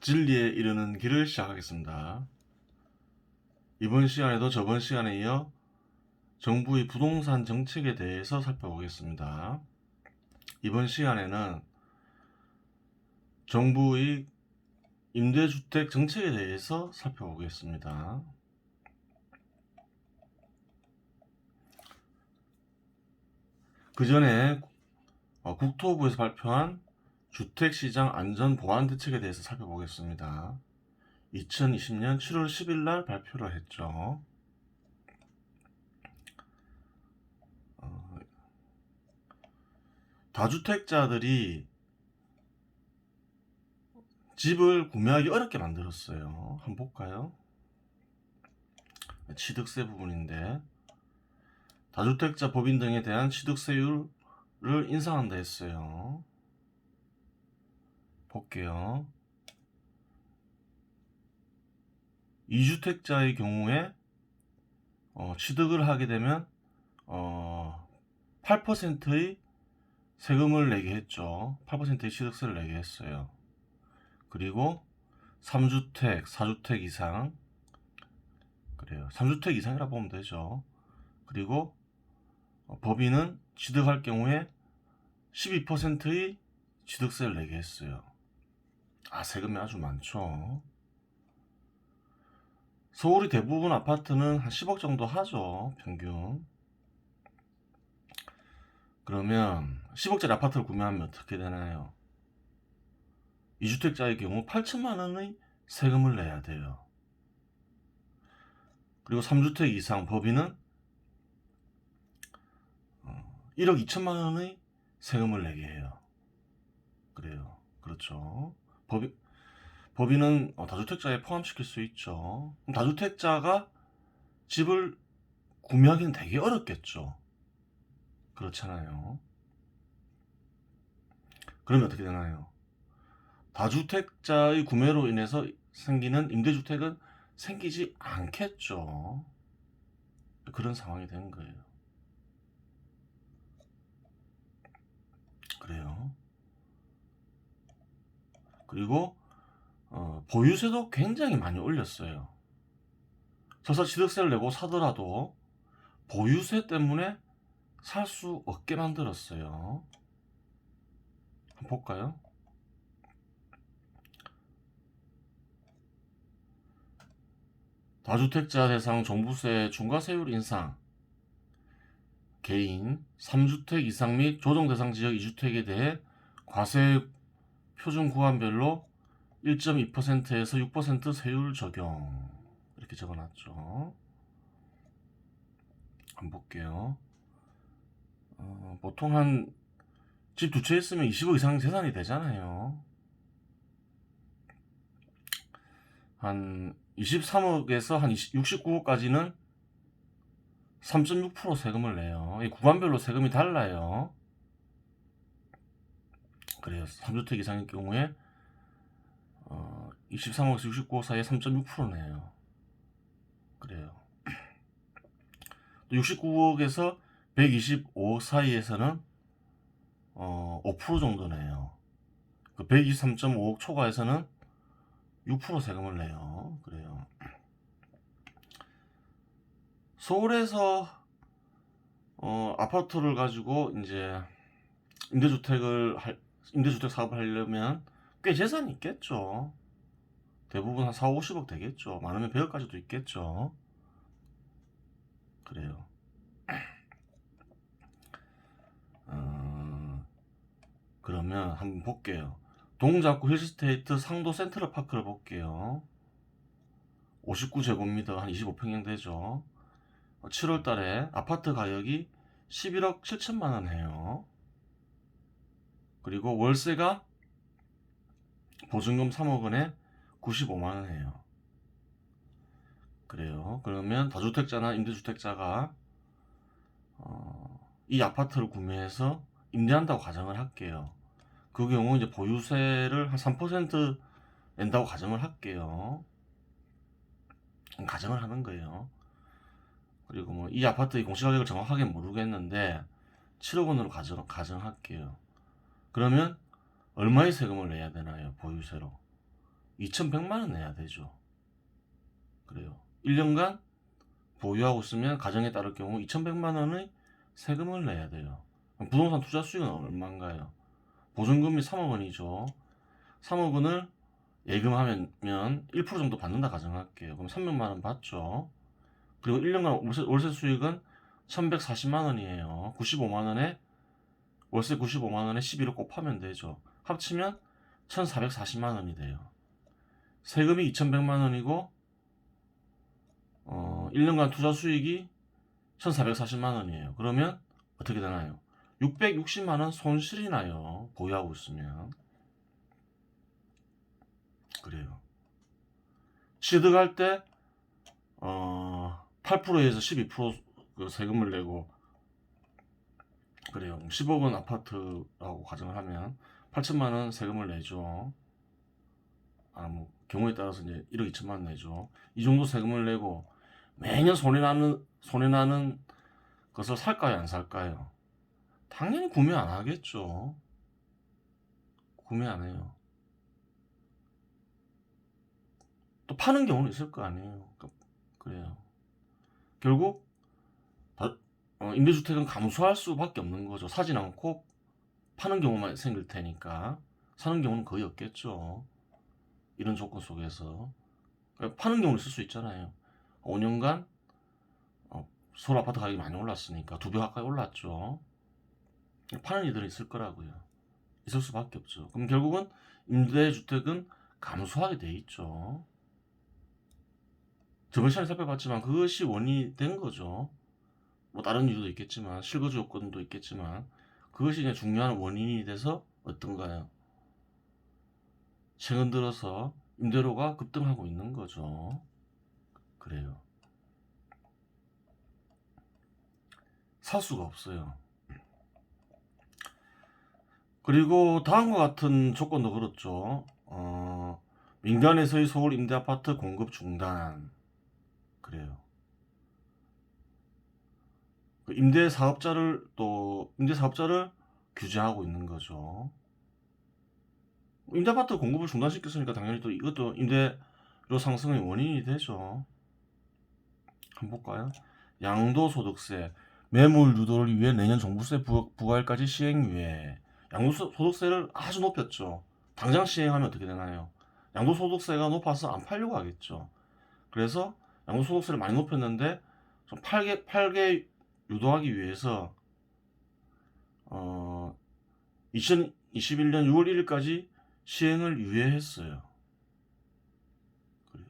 진리에 이르는 길을 시작하겠습니다. 이번 시간에도 저번 시간에 이어 정부의 부동산 정책에 대해서 살펴보겠습니다. 이번 시간에는 정부의 임대주택 정책에 대해서 살펴보겠습니다. 그 전에 국토부에서 발표한 주택시장 안전보완대책에 대해서 살펴보겠습니다. 2020년 7월 10일 날 발표를 했죠. 다주택자들이 집을 구매하기 어렵게 만들었어요. 한번 볼까요? 취득세 부분인데, 다주택자 법인 등에 대한 취득세율을 인상한다 했어요. 볼게요. 2주택자의 경우에 취득을 하게 되면 8%의 세금을 내게 했죠. 8%의 취득세를 내게 했어요. 그리고 3주택, 4주택 이상, 그래요. 3주택 이상이라 보면 되죠. 그리고 법인은 취득할 경우에 12%의 취득세를 내게 했어요. 세금이 아주 많죠. 서울의 대부분 아파트는 한 10억 정도 하죠, 평균. 그러면 10억짜리 아파트를 구매하면 어떻게 되나요? 2주택자의 경우 8천만 원의 세금을 내야 돼요. 그리고 3주택 이상 법인은 1억 2천만 원의 세금을 내게 해요. 그래요. 그렇죠. 법인은 다주택자에 포함시킬 수 있죠. 그럼 다주택자가 집을 구매하기는 되게 어렵겠죠. 그렇잖아요. 그러면 어떻게 되나요? 다주택자의 구매로 인해서 생기는 임대주택은 생기지 않겠죠. 그런 상황이 된 거예요. 그래요. 그리고 보유세도 굉장히 많이 올렸어요. 설사 취득세를 내고 사더라도 보유세 때문에 살 수 없게 만들었어요. 한번 볼까요? 다주택자 대상 종부세 중과세율 인상, 개인 3주택 이상 및 조정 대상 지역 2주택에 대해 과세 표준 구간별로 1.2%에서 6% 세율 적용, 이렇게 적어놨죠. 한번 볼게요. 보통 한 집 두 채 있으면 20억 이상 재산이 되잖아요. 한 23억에서 한 69억까지는 3.6% 세금을 내요. 이 구간별로 세금이 달라요. 그래요. 3주택 이상의 경우에 23억에서 69억 사이에 3.6% 내요. 그래요. 또 69억에서 125억 사이에서는 5% 정도 내요. 123.5억 초과에서는 6% 세금을 내요. 그래요. 서울에서 아파트를 가지고 이제 임대주택 사업을 하려면 꽤 재산이 있겠죠. 대부분 한 4, 50억 되겠죠. 많으면 100억까지도 있겠죠. 그래요. 그러면 한번 볼게요. 동작구 힐스테이트 상도 센트럴파크를 볼게요. 59제곱미터 한 25평형 되죠. 7월 달에 아파트 가격이 11억 7천만 원 해요. 그리고 월세가 보증금 3억 원에 95만 원 해요. 그래요. 그러면 다주택자나 임대주택자가 이 아파트를 구매해서 임대한다고 가정을 할게요. 그 경우 이제 보유세를 한 3% 낸다고 가정을 할게요. 가정을 하는 거예요. 그리고 뭐 이 아파트의 공시가격을 정확하게 모르겠는데 7억 원으로 가정할게요. 그러면 얼마의 세금을 내야 되나요? 보유세로 2,100만 원 내야 되죠. 그래요. 1년간 보유하고 있으면 가정에 따를 경우 2,100만 원의 세금을 내야 돼요. 부동산 투자 수익은 얼마인가요? 보증금이 3억 원이죠. 3억 원을 예금하면 1% 정도 받는다 가정할게요. 그럼 300만 원 받죠. 그리고 1년간 월세 수익은 1,140만 원이에요. 95만 원에 월세 95만 원에 11을 곱하면 되죠. 합치면 1,440만 원이 돼요. 세금이 2,100만 원이고 1년간 투자 수익이 1,440만 원이에요. 그러면 어떻게 되나요? 660만 원 손실이 나요. 보유하고 있으면. 그래요. 취득할 때 8%에서 12% 세금을 내고 그래요. 10억 원 아파트라고 가정을 하면 8천만 원 세금을 내죠. 뭐 경우에 따라서 이제 1억 2천만 원 내죠. 이 정도 세금을 내고 매년 손해나는 것을 살까요, 안 살까요? 당연히 구매 안 하겠죠. 구매 안 해요. 또 파는 경우는 있을 거 아니에요. 그래요. 결국 임대주택은 감소할 수밖에 없는 거죠. 사진 않고 파는 경우만 생길 테니까 사는 경우는 거의 없겠죠. 이런 조건 속에서 파는 경우는 있을 수 있잖아요. 5년간 서울 아파트 가격이 많이 올랐으니까 2배 가까이 올랐죠. 파는 이들은 있을 거라고요. 있을 수밖에 없죠. 그럼 결국은 임대주택은 감소하게 돼 있죠. 저번 시간에 살펴봤지만 그것이 원인이 된 거죠. 뭐 다른 이유도 있겠지만 실거주 요건도 있겠지만 그것이 이제 중요한 원인이 돼서 어떤가요? 최근 들어서 임대료가 급등하고 있는 거죠. 그래요. 살 수가 없어요. 그리고 다음과 같은 조건도 그렇죠. 민간에서의 서울 임대아파트 공급 중단. 그래요. 임대사업자를 규제하고 있는 거죠. 임대아파트 공급을 중단시켰으니까 당연히 또 이것도 임대료 상승의 원인이 되죠. 한번 볼까요? 양도소득세 매물 유도를 위해 내년 종부세 부과일까지 시행 유예. 양도소득세를 아주 높였죠. 당장 시행하면 어떻게 되나요? 양도소득세가 높아서 안 팔려고 하겠죠. 그래서 양도소득세를 많이 높였는데 좀 팔게 유도하기 위해서 2021년 6월 1일까지 시행을 유예했어요. 그래요.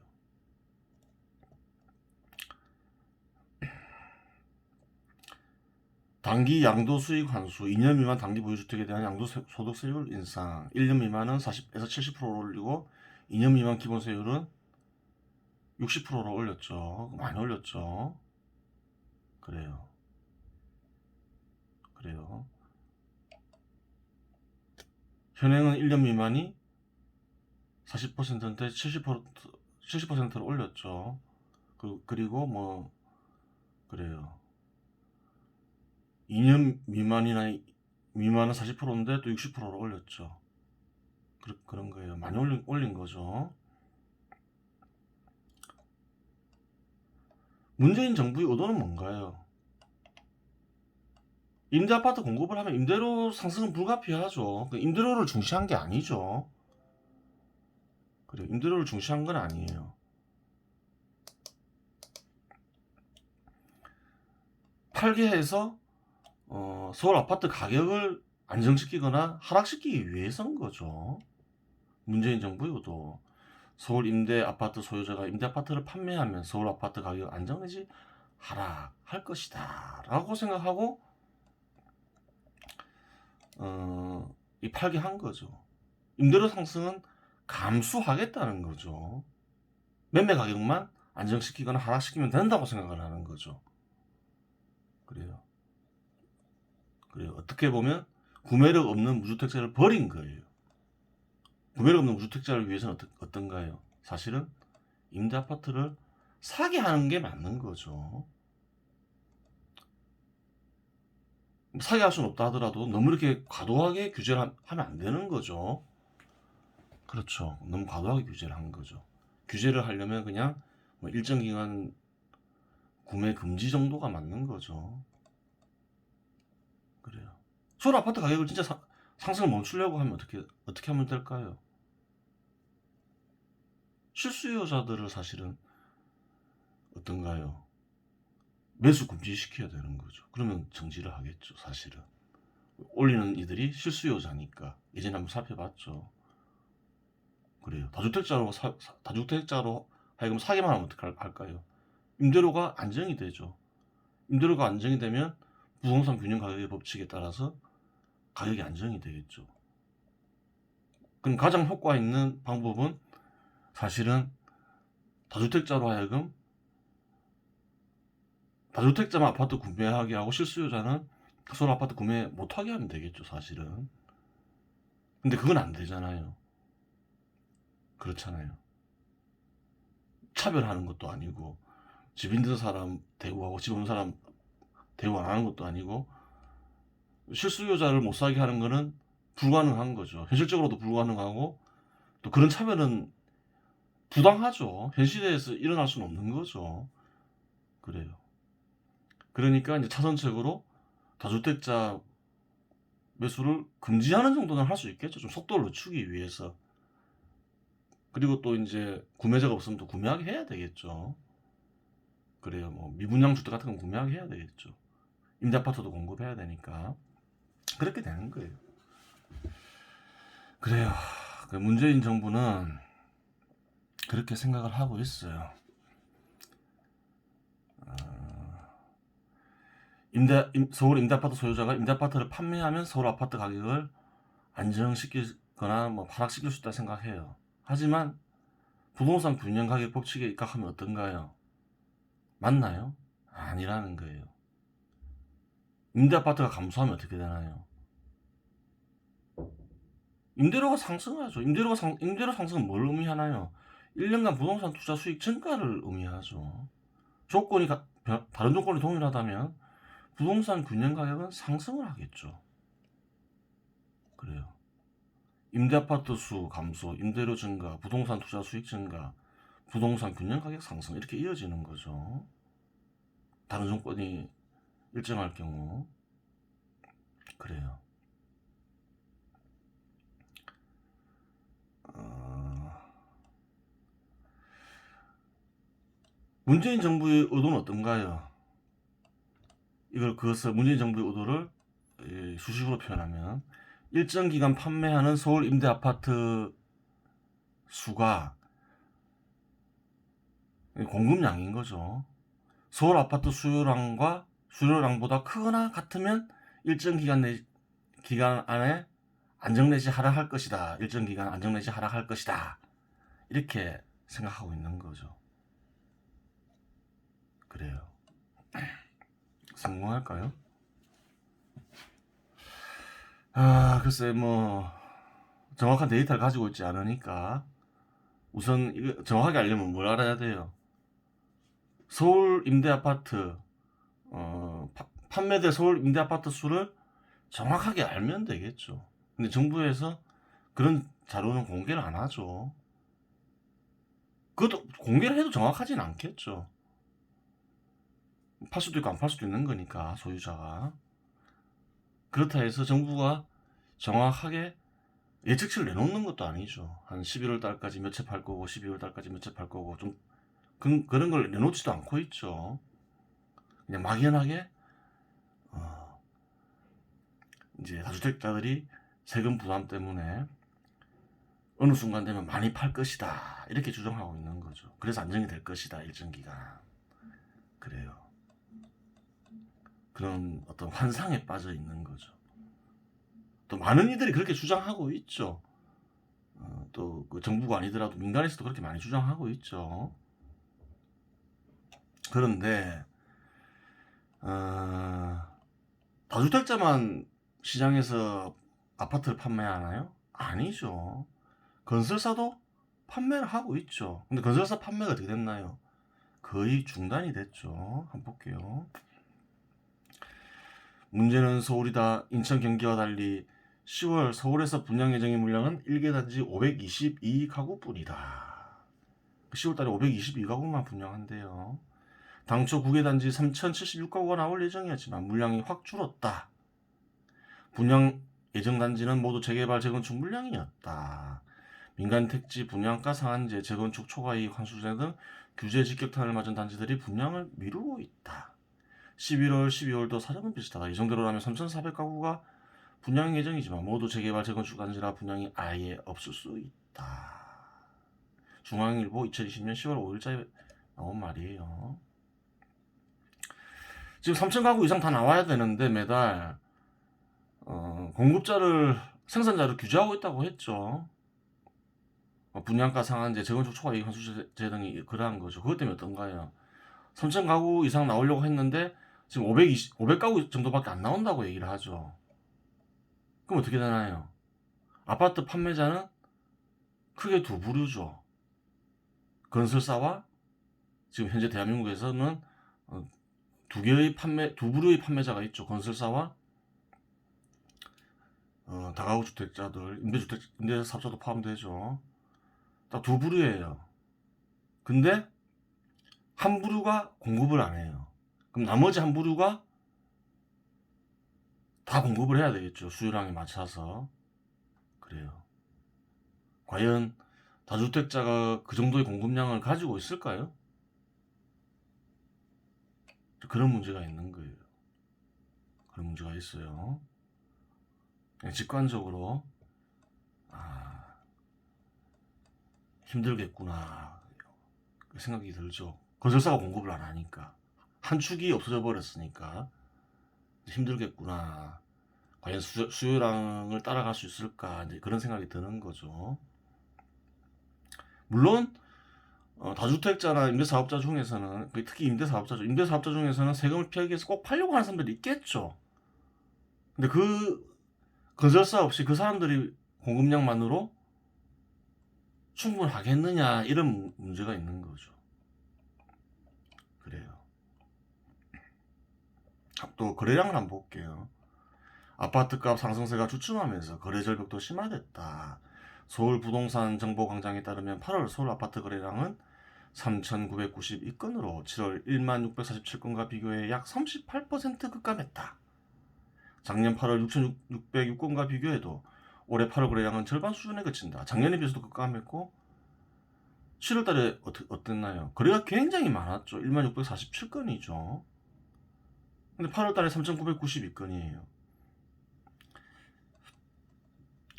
단기 양도수익 환수 2년 미만 단기 보유주택에 대한 양도소득세율 인상 1년 미만은 40에서 70%로 올리고 2년 미만 기본세율은 60%로 올렸죠. 많이 올렸죠. 그래요. 현행은 1년 미만이 40%인데 70%를 올렸죠. 그리고 뭐 그래요. 2년 미만은 40%인데 또 60%로 올렸죠. 그런 거예요. 많이 올린 거죠. 문재인 정부의 의도는 뭔가요? 임대아파트 공급을 하면 임대료 상승은 불가피하죠. 임대료를 중시한 게 아니죠. 그래요. 임대료를 중시한 건 아니에요. 팔게 해서 서울 아파트 가격을 안정시키거나 하락시키기 위해서인 거죠. 문재인 정부의 의도. 서울 임대 아파트 소유자가 임대 아파트를 판매하면 서울 아파트 가격 안정 내지 하락할 것이다 라고 생각하고 이 팔게 한 거죠. 임대료 상승은 감수하겠다는 거죠. 매매 가격만 안정시키거나 하락시키면 된다고 생각을 하는 거죠. 그래요. 어떻게 보면 구매력 없는 무주택자를 버린 거예요. 구매력 없는 무주택자를 위해서는 어떤가요? 사실은 임대 아파트를 사게 하는 게 맞는 거죠. 사게 할 수는 없다 하더라도 너무 이렇게 과도하게 규제를 하면 안 되는 거죠. 그렇죠. 너무 과도하게 규제를 한 거죠. 규제를 하려면 그냥 뭐 일정 기간 구매 금지 정도가 맞는 거죠. 그래요. 서울 아파트 가격을 진짜 상승을 멈추려고 하면 어떻게 하면 될까요? 실수요자들을 사실은 어떤가요? 매수 금지시켜야 되는 거죠. 그러면 정지를 하겠죠, 사실은. 올리는 이들이 실수요자니까. 예전에 한번 살펴봤죠. 그래요. 다주택자로 하여금 사기만 하면 어떡할까요? 임대료가 안정이 되죠. 임대료가 안정이 되면 부동산 균형 가격의 법칙에 따라서 가격이 안정이 되겠죠. 그럼 가장 효과 있는 방법은 사실은 다주택자로 하여금 다주택자만 아파트 구매하게 하고 실수요자는 서울 아파트 구매 못하게 하면 되겠죠, 사실은. 근데 그건 안 되잖아요. 그렇잖아요. 차별하는 것도 아니고 집 있는 사람 대우하고 집 없는 사람 대우 안 하는 것도 아니고 실수요자를 못 사게 하는 거는 불가능한 거죠. 현실적으로도 불가능하고 또 그런 차별은 부당하죠. 현 시대에서 일어날 수는 없는 거죠. 그래요. 그러니까 이제 차선책으로 다주택자 매수를 금지하는 정도는 할 수 있겠죠. 좀 속도를 늦추기 위해서. 그리고 또 이제 구매자가 없으면 또 구매하게 해야 되겠죠. 그래요. 뭐 미분양 주택 같은 건 구매하게 해야 되겠죠. 임대 아파트도 공급해야 되니까. 그렇게 되는 거예요. 그래요. 문재인 정부는 그렇게 생각을 하고 있어요. 서울 임대아파트 소유자가 임대아파트를 판매하면 서울 아파트 가격을 안정시키거나 뭐 하락시킬 수 있다 생각해요. 하지만 부동산 균형 가격 법칙에 입각하면 어떤가요? 맞나요? 아니라는 거예요. 임대아파트가 감소하면 어떻게 되나요? 임대료가 상승하죠. 임대료 상승은 뭘 의미하나요? 1년간 부동산 투자 수익 증가를 의미하죠. 다른 조건이 동일하다면 부동산 균형 가격은 상승을 하겠죠. 그래요. 임대아파트 수 감소, 임대료 증가, 부동산 투자 수익 증가, 부동산 균형 가격 상승 이렇게 이어지는 거죠. 다른 조건이 일정할 경우. 그래요. 문재인 정부의 의도는 어떤가요? 문재인 정부의 의도를 수식으로 표현하면 일정 기간 판매하는 서울 임대 아파트 수가 공급량인 거죠. 서울 아파트 수요량보다 크거나 같으면 일정 기간 안에 안정 내지 하락할 것이다. 일정 기간 안정 내지 하락할 것이다. 이렇게 생각하고 있는 거죠. 그래요. 성공할까요? 글쎄 뭐 정확한 데이터를 가지고 있지 않으니까 우선 이거 정확하게 알려면 뭘 알아야 돼요? 서울 임대 아파트 판매될 서울 임대 아파트 수를 정확하게 알면 되겠죠. 근데 정부에서 그런 자료는 공개를 안 하죠. 그것도 공개를 해도 정확하진 않겠죠. 팔 수도 있고 안 팔 수도 있는 거니까 소유자가. 그렇다 해서 정부가 정확하게 예측치를 내놓는 것도 아니죠. 한 11월 달까지 몇 채 팔 거고 12월 달까지 몇 채 팔 거고 좀 그런 걸 내놓지도 않고 있죠. 그냥 막연하게 이제 다주택자들이 세금 부담 때문에 어느 순간 되면 많이 팔 것이다 이렇게 주장하고 있는 거죠. 그래서 안정이 될 것이다 일정 기간. 그래요. 그런 어떤 환상에 빠져 있는 거죠. 또 많은 이들이 그렇게 주장하고 있죠. 또 그 정부가 아니더라도 민간에서도 그렇게 많이 주장하고 있죠. 그런데 다주택자만 시장에서 아파트를 판매하나요? 아니죠. 건설사도 판매를 하고 있죠. 근데 건설사 판매가 어떻게 됐나요? 거의 중단이 됐죠. 한번 볼게요. 문제는 서울이다. 인천 경기와 달리 10월 서울에서 분양 예정인 물량은 1개 단지 522가구뿐이다. 10월 달에 522가구만 분양한대요. 당초 9개 단지 3076가구가 나올 예정이었지만 물량이 확 줄었다. 분양 예정 단지는 모두 재개발 재건축 물량이었다. 민간 택지, 분양가 상한제, 재건축 초과이익 환수제 등 규제 직격탄을 맞은 단지들이 분양을 미루고 있다. 11월, 12월도 사정은 비슷하다. 이 정도로라면 3,400가구가 분양 예정이지만 모두 재개발 재건축 단지라 분양이 아예 없을 수 있다. 중앙일보 2020년 10월 5일자에 나온 말이에요. 지금 3,000가구 이상 다 나와야 되는데 매달 공급자를 생산자를 규제하고 있다고 했죠. 분양가 상한제, 재건축 초과이익 환수제 등이 그러한 거죠. 그것 때문에 어떤가요? 3,000가구 이상 나오려고 했는데 지금 500가구 정도밖에 안 나온다고 얘기를 하죠. 그럼 어떻게 되나요? 아파트 판매자는 크게 두 부류죠. 건설사와 지금 현재 대한민국에서는 두 부류의 판매자가 있죠. 건설사와 다가구 주택자들, 임대사업자도 포함되죠. 딱 두 부류예요. 근데 한 부류가 공급을 안 해요. 그럼 나머지 한 부류가 다 공급을 해야 되겠죠. 수요량에 맞춰서. 그래요. 과연 다주택자가 그 정도의 공급량을 가지고 있을까요? 그런 문제가 있는 거예요. 그런 문제가 있어요. 직관적으로 힘들겠구나 생각이 들죠. 건설사가 공급을 안 하니까 한 축이 없어져 버렸으니까 힘들겠구나. 과연 수요량을 따라갈 수 있을까 이제 그런 생각이 드는 거죠. 물론 다주택자나 임대사업자 중에서는 특히 임대사업자죠. 임대사업자 중에서는 세금을 피하기 위해서 꼭 팔려고 하는 사람들이 있겠죠. 근데 그 건설사 없이 그 사람들이 공급량만으로 충분하겠느냐 이런 문제가 있는 거죠. 그래요. 또 거래량을 한번 볼게요. 아파트값 상승세가 주춤하면서 거래 절벽도 심화됐다. 서울부동산정보광장에 따르면 8월 서울 아파트 거래량은 3,992건으로 7월 16,647건과 비교해 약 38% 급감했다. 작년 8월 6,606건과 비교해도 올해 8월 거래량은 절반 수준에 그친다. 작년에 비해서도 급감했고 7월 달에 어땠나요? 거래가 굉장히 많았죠. 16,647건이죠. 근데 8월 달에 3,992건이에요.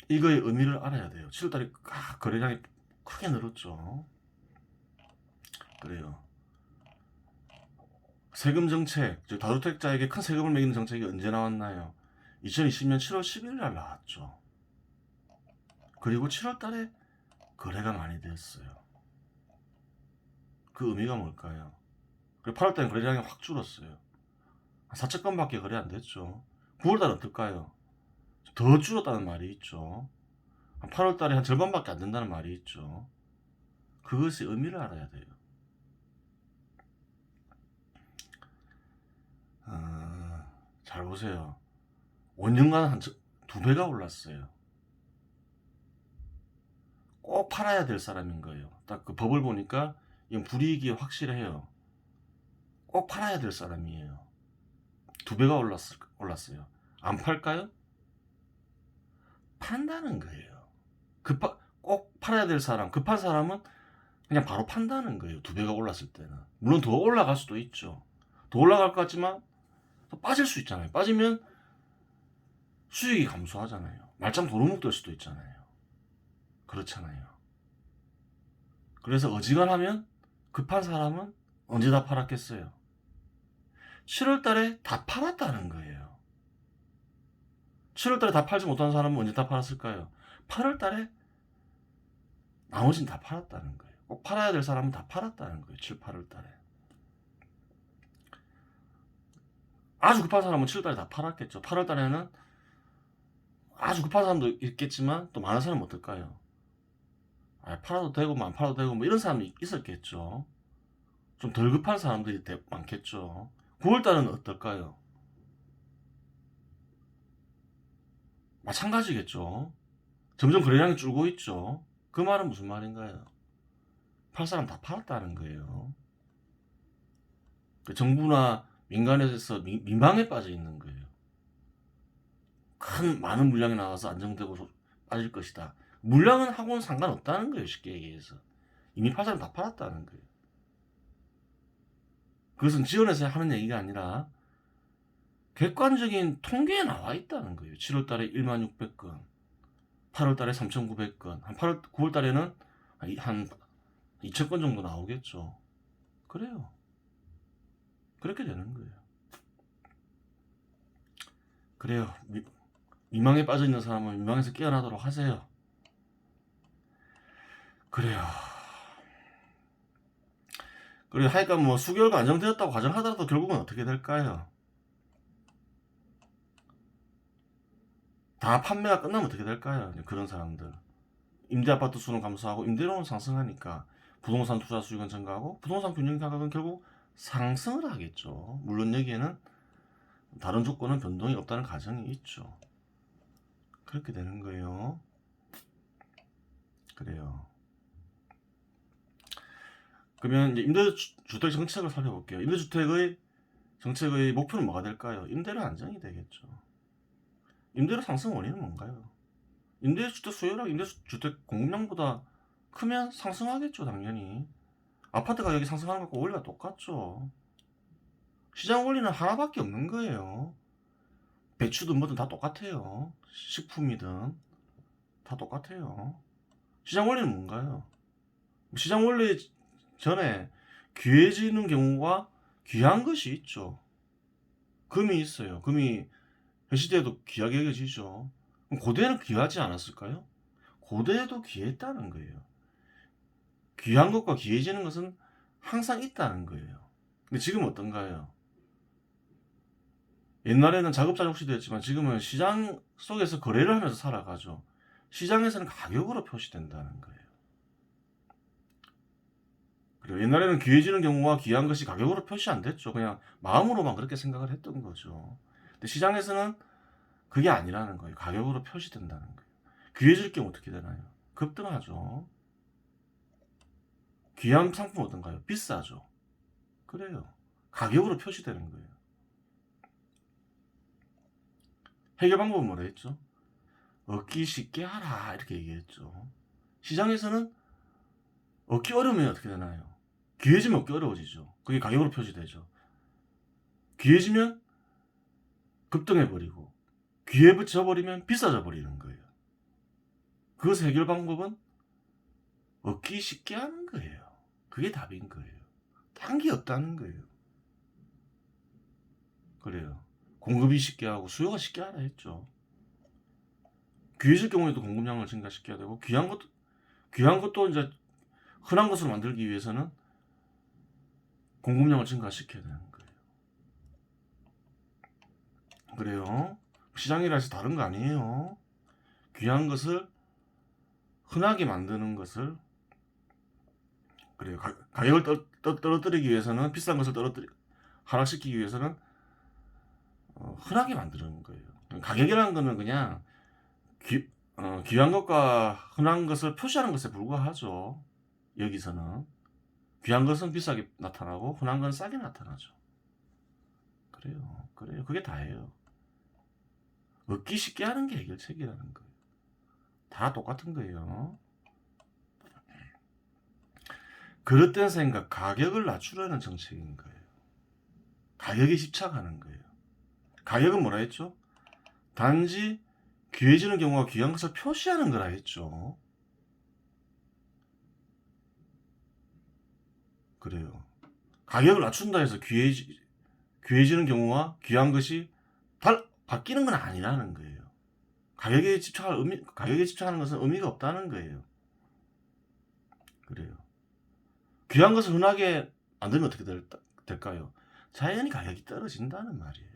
이거의 의미를 알아야 돼요. 7월 달에 거래량이 크게 늘었죠. 그래요. 세금 정책, 즉 다주택자에게 큰 세금을 매기는 정책이 언제 나왔나요? 2020년 7월 11일 날 나왔죠. 그리고 7월 달에 거래가 많이 됐어요. 그 의미가 뭘까요? 그리고 8월 달에 거래량이 확 줄었어요. 4,000건밖에 거래 안 됐죠. 9월 달은 어떨까요? 더 줄었다는 말이 있죠. 8월 달에 한 절반밖에 안 된다는 말이 있죠. 그것의 의미를 알아야 돼요. 잘 보세요. 5년간 한 2배가 올랐어요. 꼭 팔아야 될 사람인 거예요. 딱 그 법을 보니까 이건 불이익이 확실해요. 꼭 팔아야 될 사람이에요. 2배가 올랐어요. 안 팔까요? 판다는 거예요. 꼭 팔아야 될 사람, 급한 사람은 그냥 바로 판다는 거예요. 2배가 올랐을 때는. 물론 더 올라갈 수도 있죠. 더 올라갈 것 같지만 또 빠질 수 있잖아요. 빠지면 수익이 감소하잖아요. 말짱 도루묵 될 수도 있잖아요. 그렇잖아요. 그래서 어지간하면 급한 사람은 언제 다 팔았겠어요? 7월 달에 다 팔았다는 거예요. 7월 달에 다 팔지 못한 사람은 언제 다 팔았을까요? 8월 달에 나머지는 다 팔았다는 거예요. 꼭 팔아야 될 사람은 다 팔았다는 거예요. 7, 8월 달에. 아주 급한 사람은 7월 달에 다 팔았겠죠. 8월 달에는 아주 급한 사람도 있겠지만 또 많은 사람은 어떨까요? 팔아도 되고 안 팔아도 되고 뭐 이런 사람이 있었겠죠. 좀 덜 급한 사람들이 많겠죠. 9월 달은 어떨까요? 마찬가지겠죠. 점점 거래량이 줄고 있죠. 그 말은 무슨 말인가요? 팔 사람 다 팔았다는 거예요. 정부나 민간에서 민방에 빠져 있는 거예요. 많은 물량이 나와서 안정되고 빠질 것이다. 물량은 하고는 상관없다는 거예요. 쉽게 얘기해서. 이미 팔 사람 다 팔았다는 거예요. 그것은 지원에서 하는 얘기가 아니라 객관적인 통계에 나와 있다는 거예요. 7월 달에 16,600건, 8월 달에 3,900건, 한 9월 달에는 한 2,000건 정도 나오겠죠. 그래요. 그렇게 되는 거예요. 그래요. 미망에 빠져 있는 사람은 미망에서 깨어나도록 하세요. 그래요. 그리고 하여간 뭐 수개월간 안정되었다고 가정하더라도 결국은 어떻게 될까요? 다 판매가 끝나면 어떻게 될까요? 그런 사람들. 임대아파트 수는 감소하고 임대료는 상승하니까 부동산 투자 수익은 증가하고 부동산 균형 가격은 결국 상승을 하겠죠. 물론 여기에는 다른 조건은 변동이 없다는 가정이 있죠. 그렇게 되는 거예요. 그래요. 그러면 이제 임대주택 정책을 살펴볼게요. 임대주택의 정책의 목표는 뭐가 될까요? 임대료 안정이 되겠죠. 임대료 상승 원인은 뭔가요? 임대주택 수요랑 임대주택 공급량보다 크면 상승하겠죠, 당연히. 아파트 가격이 상승하는 것과 원리가 똑같죠. 시장 원리는 하나밖에 없는 거예요. 배추든 뭐든 다 똑같아요. 식품이든 다 똑같아요. 시장 원리는 뭔가요? 시장 원리 전에 귀해지는 경우가 귀한 것이 있죠. 금이 있어요. 금이 현 시대에도 귀하게 여겨지죠. 그럼 고대에는 귀하지 않았을까요? 고대에도 귀했다는 거예요. 귀한 것과 귀해지는 것은 항상 있다는 거예요. 근데 지금 어떤가요? 옛날에는 자급자족 시대였지만 지금은 시장 속에서 거래를 하면서 살아가죠. 시장에서는 가격으로 표시된다는 거예요. 그리고 옛날에는 귀해지는 경우와 귀한 것이 가격으로 표시 안 됐죠. 그냥 마음으로만 그렇게 생각을 했던 거죠. 근데 시장에서는 그게 아니라는 거예요. 가격으로 표시된다는 거예요. 귀해질 경우 어떻게 되나요? 급등하죠. 귀한 상품 어떤가요? 비싸죠. 그래요. 가격으로 표시되는 거예요. 해결 방법은 뭐라 했죠? 얻기 쉽게 하라 이렇게 얘기했죠. 시장에서는 얻기 어려우면 어떻게 되나요? 귀해지면 얻기 어려워지죠. 그게 가격으로 표시되죠. 귀해지면 급등해버리고 귀해져버리면 비싸져 버리는 거예요. 그것의 해결 방법은 얻기 쉽게 하는 거예요. 그게 답인 거예요. 딴 게 없다는 거예요. 그래요. 공급이 쉽게 하고 수요가 쉽게 하라 했죠. 귀해질 경우에도 공급량을 증가시켜야 되고 귀한 것도 이제 흔한 것으로 만들기 위해서는 공급량을 증가시켜야 되는 거예요. 그래요. 시장이라 해서 다른 거 아니에요. 귀한 것을 흔하게 만드는 것을 그래요. 가격을 떨어뜨리기 위해서는 비싼 것을 하락시키기 위해서는 흔하게 만드는 거예요. 가격이라는 거는 그냥 귀한 것과 흔한 것을 표시하는 것에 불과하죠. 여기서는 귀한 것은 비싸게 나타나고 흔한 건 싸게 나타나죠. 그래요. 그게 다예요. 얻기 쉽게 하는 게 해결책이라는 거예요. 다 똑같은 거예요. 그릇된 생각, 가격을 낮추려는 정책인 거예요. 가격에 집착하는 거예요. 가격은 뭐라 했죠? 단지 귀해지는 경우가 귀한 것을 표시하는 거라 했죠. 그래요. 가격을 낮춘다 해서 귀해지는 경우와 귀한 것이 바뀌는 건 아니라는 거예요. 가격에 집착하는 것은 의미가 없다는 거예요. 그래요. 귀한 것을 흔하게 만들면 어떻게 될까요? 자연히 가격이 떨어진다는 말이에요.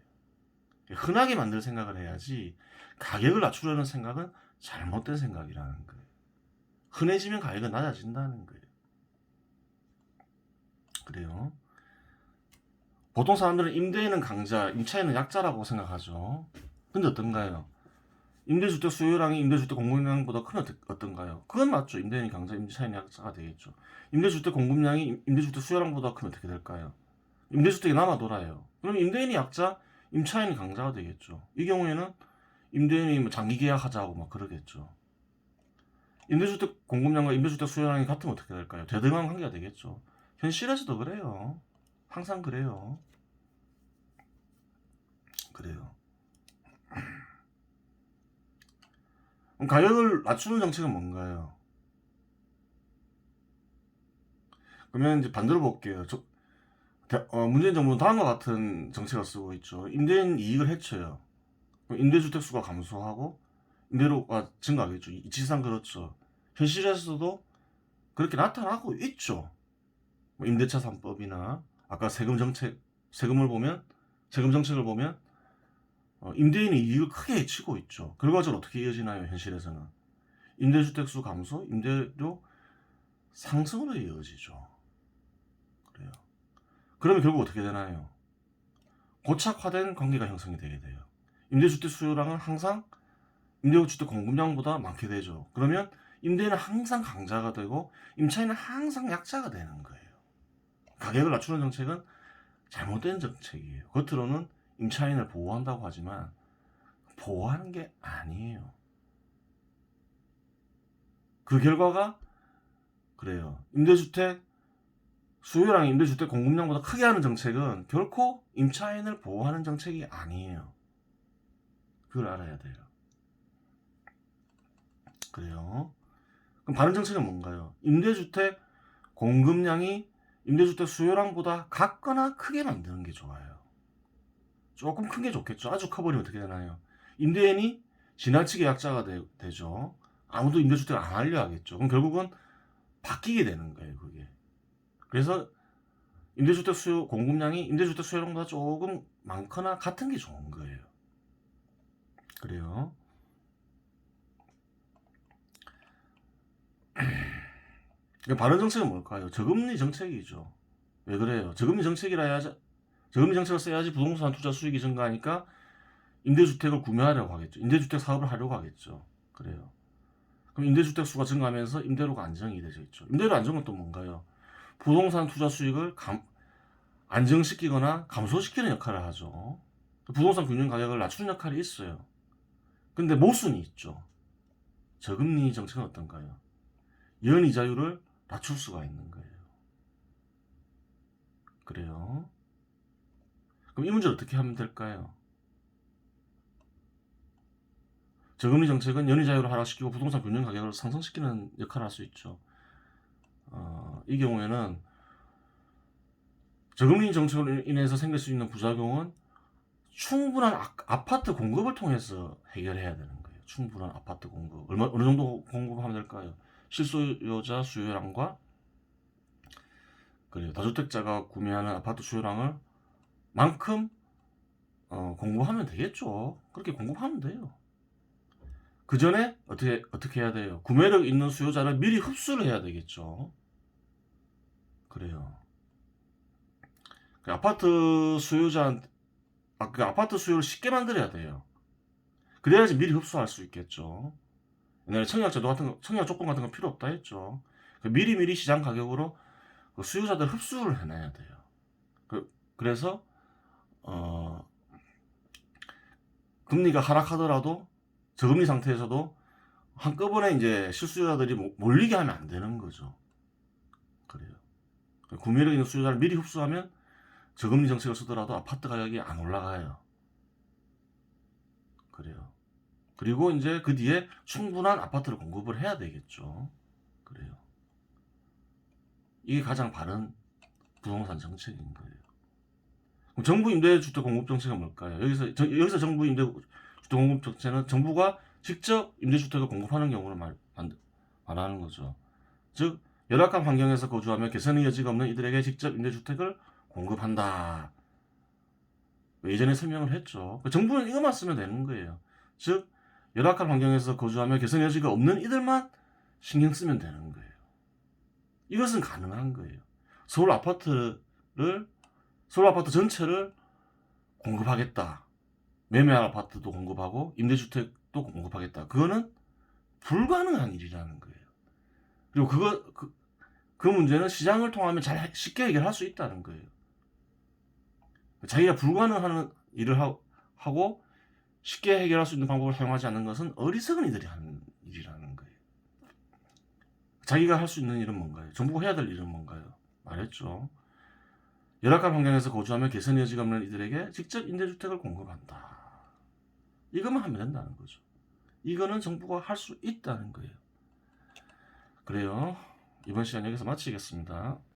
흔하게 만들 생각을 해야지 가격을 낮추려는 생각은 잘못된 생각이라는 거예요. 흔해지면 가격은 낮아진다는 거예요. 그래요. 보통 사람들은 임대인은 강자, 임차인은 약자라고 생각하죠. 근데 어떤가요? 임대주택 수요량이 임대주택 공급량보다 큰 어떤가요? 그건 맞죠. 임대인이 강자, 임차인이 약자가 되겠죠. 임대주택 공급량이 임대주택 수요량보다 크면 어떻게 될까요? 임대주택이 남아 돌아요. 그럼 임대인이 약자, 임차인이 강자가 되겠죠. 이 경우에는 임대인이 뭐 장기 계약하자고 막 그러겠죠. 임대주택 공급량과 임대주택 수요량이 같으면 어떻게 될까요? 대등한 관계가 되겠죠. 현실에서도 그래요. 항상 그래요. 그래요. 그럼 가격을 낮추는 정책은 뭔가요? 그러면 이제 반대로 볼게요. 문재인 정부는 다음과 같은 정책을 쓰고 있죠. 임대인 이익을 해쳐요. 그럼 임대주택 수가 감소하고 임대료가 증가하겠죠. 이치상 그렇죠. 현실에서도 그렇게 나타나고 있죠. 뭐 임대차 3법이나 아까 세금 정책을 보면 임대인이 이익을 크게 해치고 있죠. 결과적으로 어떻게 이어지나요? 현실에서는 임대주택 수 감소, 임대료 상승으로 이어지죠. 그래요. 그러면 결국 어떻게 되나요? 고착화된 관계가 형성이 되게 돼요. 임대주택 수요량은 항상 임대주택 공급량보다 많게 되죠. 그러면 임대인은 항상 강자가 되고 임차인은 항상 약자가 되는 거예요. 가격을 낮추는 정책은 잘못된 정책이에요. 겉으로는 임차인을 보호한다고 하지만 보호하는 게 아니에요. 그 결과가 그래요. 임대주택 수요랑 임대주택 공급량보다 크게 하는 정책은 결코 임차인을 보호하는 정책이 아니에요. 그걸 알아야 돼요. 그래요. 그럼 바른 정책은 뭔가요? 임대주택 공급량이 임대주택 수요량보다 같거나 크게 만드는 게 좋아요. 조금 큰 게 좋겠죠. 아주 커버리면 어떻게 되나요? 임대인이 지나치게 약자가 되죠. 아무도 임대주택을 안 하려 하겠죠. 그럼 결국은 바뀌게 되는 거예요, 그게. 그래서 임대주택 수요 공급량이 임대주택 수요량보다 조금 많거나 같은 게 좋은 거예요. 그래요. 바른 정책은 뭘까요? 저금리 정책이죠. 왜 그래요? 저금리 정책을 써야지 부동산 투자 수익이 증가하니까 임대주택을 구매하려고 하겠죠. 임대주택 사업을 하려고 하겠죠. 그래요. 그럼 임대주택 수가 증가하면서 임대료가 안정이 되죠. 임대료 안정은 또 뭔가요? 부동산 투자 수익을 안정시키거나 감소시키는 역할을 하죠. 부동산 균형 가격을 낮추는 역할이 있어요. 근데 모순이 있죠. 저금리 정책은 어떤가요? 연이자율을 낮출 수가 있는 거예요. 그래요. 그럼 이 문제를 어떻게 하면 될까요? 저금리 정책은 연이자율을 하락시키고 부동산 균형 가격을 상승시키는 역할을 할 수 있죠. 이 경우에는 저금리 정책으로 인해서 생길 수 있는 부작용은 충분한 아파트 공급을 통해서 해결해야 되는 거예요. 충분한 아파트 공급. 어느 정도 공급하면 될까요? 실소유자 수요량과 그래요. 다주택자가 구매하는 아파트 수요량을 만큼 공급하면 되겠죠. 그렇게 공급하면 돼요. 그 전에 어떻게 해야 돼요? 구매력 있는 수요자를 미리 흡수를 해야 되겠죠. 그래요. 그 아파트 수요를 쉽게 만들어야 돼요. 그래야지 미리 흡수할 수 있겠죠. 옛날에 청약 조건 같은 거 필요 없다 했죠. 미리 시장 가격으로 그 수요자들 흡수를 해놔야 돼요. 그래서 금리가 하락하더라도 저금리 상태에서도 한꺼번에 이제 실수요자들이 몰리게 하면 안 되는 거죠. 그래요. 구매력 있는 수요자를 미리 흡수하면 저금리 정책을 쓰더라도 아파트 가격이 안 올라가요. 그래요. 그리고 이제 그 뒤에 충분한 아파트를 공급을 해야 되겠죠. 그래요. 이게 가장 바른 부동산 정책인 거예요. 그럼 정부 임대주택 공급 정책은 뭘까요? 여기서 정부 임대주택 공급 정책은 정부가 직접 임대주택을 공급하는 경우를 말하는 거죠. 즉 열악한 환경에서 거주하며 개선의 여지가 없는 이들에게 직접 임대주택을 공급한다. 예전에 설명을 했죠. 정부는 이것만 쓰면 되는 거예요. 즉 열악한 환경에서 거주하며 개선 여지가 없는 이들만 신경 쓰면 되는 거예요. 이것은 가능한 거예요. 서울 아파트 전체를 공급하겠다. 매매할 아파트도 공급하고 임대주택도 공급하겠다. 그거는 불가능한 일이라는 거예요. 그리고 그 문제는 시장을 통하면 쉽게 해결할 수 있다는 거예요. 자기가 불가능한 일을 하고 쉽게 해결할 수 있는 방법을 사용하지 않는 것은 어리석은 이들이 하는 일이라는 거예요. 자기가 할 수 있는 일은 뭔가요? 정부가 해야 될 일은 뭔가요? 말했죠. 열악한 환경에서 거주하며 개선의 여지가 없는 이들에게 직접 임대주택을 공급한다. 이것만 하면 된다는 거죠. 이거는 정부가 할 수 있다는 거예요. 그래요. 이번 시간 여기서 마치겠습니다.